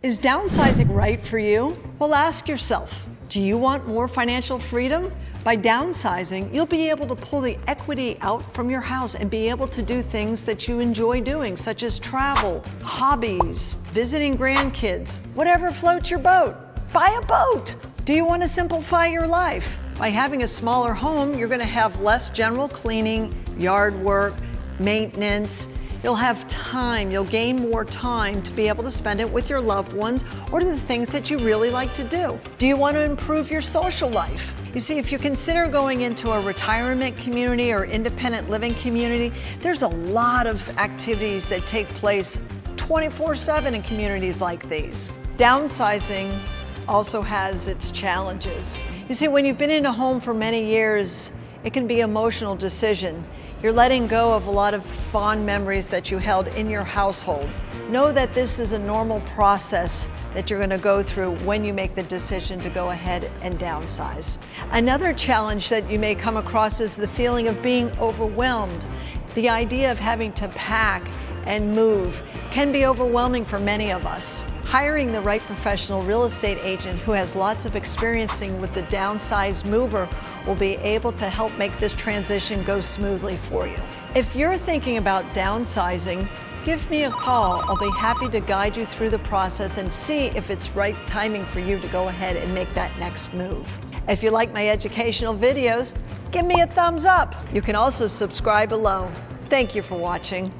Is downsizing right for you? Well, ask yourself, do you want more financial freedom? By downsizing, you'll be able to pull the equity out from your house and be able to do things that you enjoy doing, such as travel, hobbies, visiting grandkids, whatever floats your boat. Buy a boat. Do you want to simplify your life? By having a smaller home, you're going to have less general cleaning, yard work, maintenance. You'll have time, you'll gain more time to be able to spend it with your loved ones or to the things that you really like to do. Do you want to improve your social life? You see, if you consider going into a retirement community or independent living community, there's a lot of activities that take place 24/7 in communities like these. Downsizing also has its challenges. You see, when you've been in a home for many years, it can be an emotional decision. You're letting go of a lot of fond memories that you held in your household. Know that this is a normal process that you're going to go through when you make the decision to go ahead and downsize. Another challenge that you may come across is the feeling of being overwhelmed. The idea of having to pack and move can be overwhelming for many of us. Hiring the right professional real estate agent who has lots of experience with the downsized mover will be able to help make this transition go smoothly for you. If you're thinking about downsizing, give me a call. I'll be happy to guide you through the process and see if it's right timing for you to go ahead and make that next move. If you like my educational videos, give me a thumbs up. You can also subscribe below. Thank you for watching.